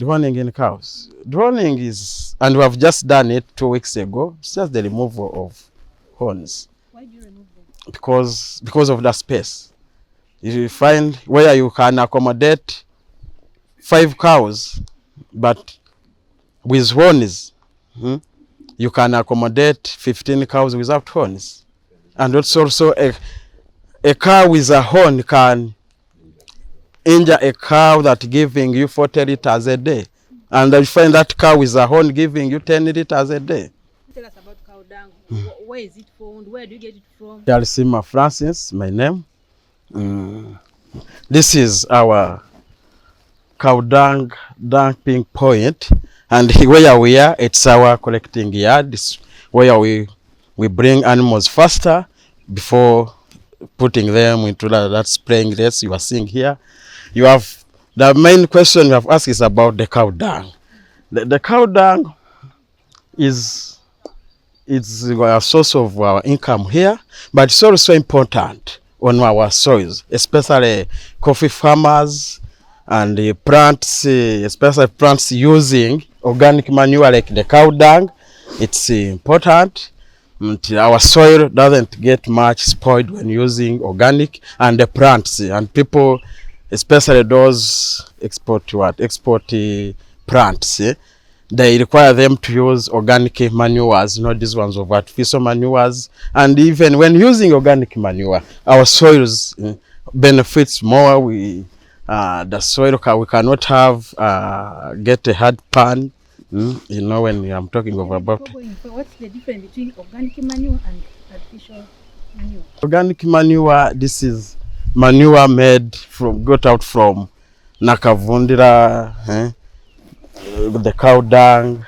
Dehorning in cows. Dehorning is, and we have just done it 2 weeks ago. It's just the removal of horns. Why do you remove them? Because of the space. You find where you can accommodate 5 cows, but with horns, you can accommodate 15 cows without horns. And also a cow with a horn can injure a cow that giving you 40 liters a day. And you find that cow with a horn giving you 10 liters a day. Tell us about cow dung. Where is it found? Where do you get it from? Dalsima Francis, my name. This is our cow dung dumping point. And where we are, it's our collecting yard. It's where we bring animals faster before putting them into that spraying race you are seeing here. You have the main question you have asked is about the cow dung. The cow dung is a source of our income here, but it's also important on our soils, especially coffee farmers and the plants, especially plants using organic manure like the cow dung. It's important. Our soil doesn't get much spoiled when using organic, and the plants and people, especially those export plants, they require them to use organic manures, not these ones of artificial manures. And even when using organic manure, our soils benefits more. The soil we cannot have get a hard pan. You know, when I'm talking about what's the difference between organic manure and artificial manure? Organic manure, this is manure got out from nakavundira, the cow dung,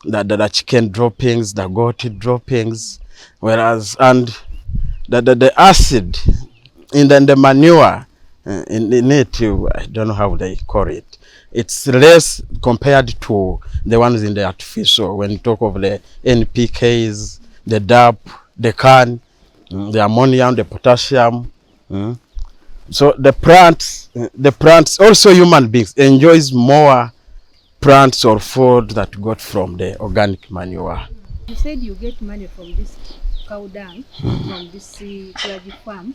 the chicken droppings, the goat droppings, whereas and the acid in the manure in it, I don't know how they call it. It's less compared to the ones in the artificial. When you talk of the NPKs, the DAP, the CAN, the ammonium, the potassium. So the plants, also human beings, enjoys more plants or food that got from the organic manure. You said you get money from this cow dung, from this clergy farm.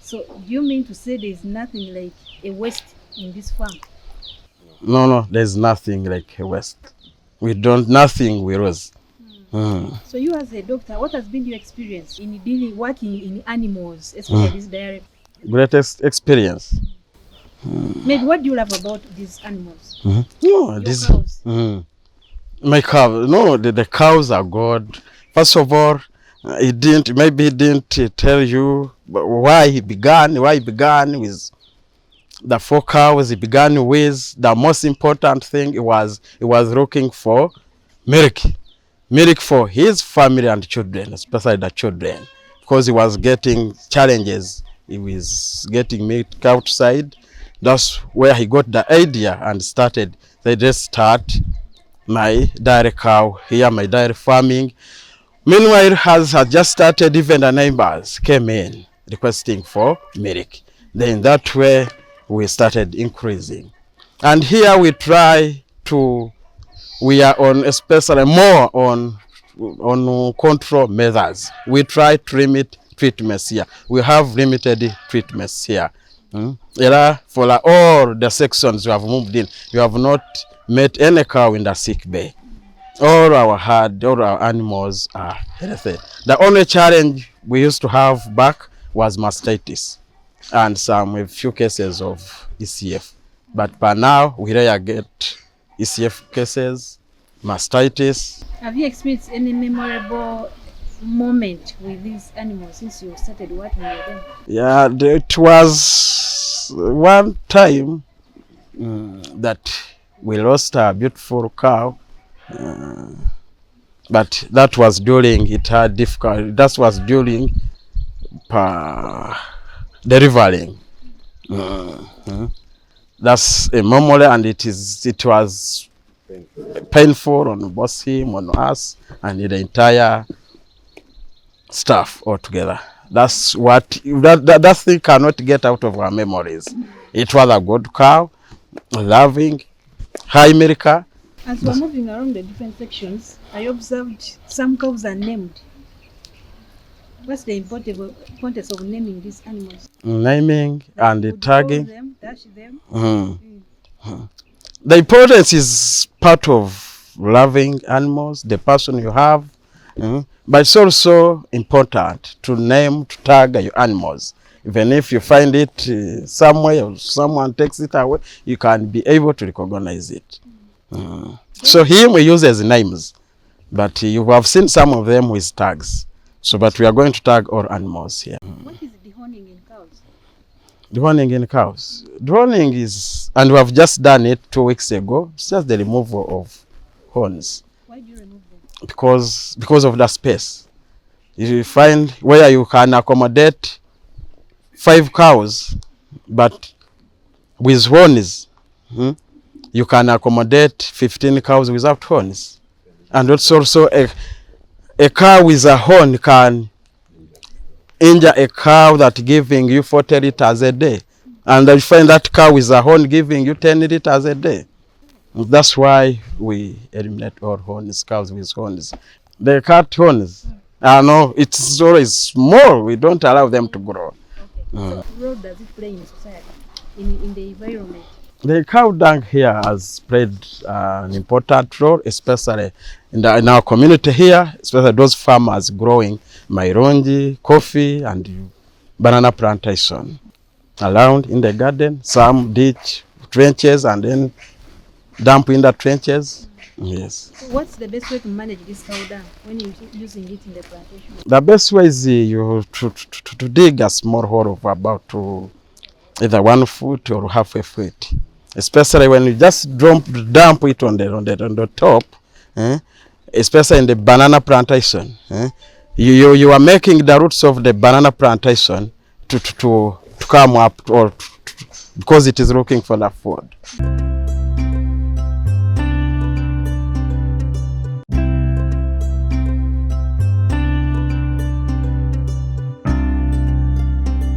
So do you mean to say there's nothing like a waste in this farm? No, there's nothing like a waste. We don't, nothing we lose. So you as a doctor, what has been your experience in working in animals, especially this dairy? Greatest experience. Maybe what do you love about these animals? No, these cows. My cow. No, the cows are good. First of all, he didn't tell you why he began with the 4 cows. He began with the most important thing. He was looking for milk for his family and children, especially the children, because he was getting challenges. He was getting milk outside. That's where he got the idea and started. They just start my dairy cow here, my dairy farming. Meanwhile, has just started, even the neighbors came in requesting for milk. Then that way we started increasing. And here we are on especially more on control methods. We try to limit treatments here. We have limited treatments here. For all the sections you have moved in, you have not met any cow in the sick bay. All our animals are healthy. The only challenge we used to have back was mastitis and a few cases of ECF. But by now, we rarely get ECF cases, mastitis. Have you experienced any memorable moment with these animals since you started working with them? Yeah, it was one time that we lost a beautiful cow. But that was during that was during delivering. That's a memory, and it was painful on both him, on us, and the entire staff altogether. That's what that thing cannot get out of our memories. It was a good cow, loving, high milk. As we're moving around the different sections, I observed some cows are named. What's the importance of naming these animals? Naming and Would you tagging. call them, dash them? The importance is part of loving animals, the person you have, but it's also important to name, to tag your animals. Even if you find it somewhere or someone takes it away, you can be able to recognize it. So here we use as names, but you have seen some of them with tags. So, but we are going to tag all animals here. What is dehorning in cows? Dehorning in cows. Dehorning is, and we have just done it 2 weeks ago. It's just the removal of horns. Why do you remove them? Because of the space. You find where you can accommodate 5 cows, but with horns, you can accommodate 15 cows without horns. And it's also a cow with a horn can injure a cow that giving you 40 liters a day. And you find that cow with a horn giving you 10 liters a day. That's why we eliminate all horns, cows with horns. They cut horns. No, it's always small. We don't allow them to grow. Okay. So what role does it play in society, in the environment? The cow dung here has played an important role, especially in our community here, especially those farmers growing maironji, coffee, and banana plantation. Around in the garden, some ditch trenches and then dump in the trenches. Yes. So what's the best way to manage this cow dung when you're using it in the plantation? The best way is you to dig a small hole of about either 1 foot or half a foot. Especially when you just dump it on the top, especially in the banana plantation. You are making the roots of the banana plantation to come up, or because it is looking for the food.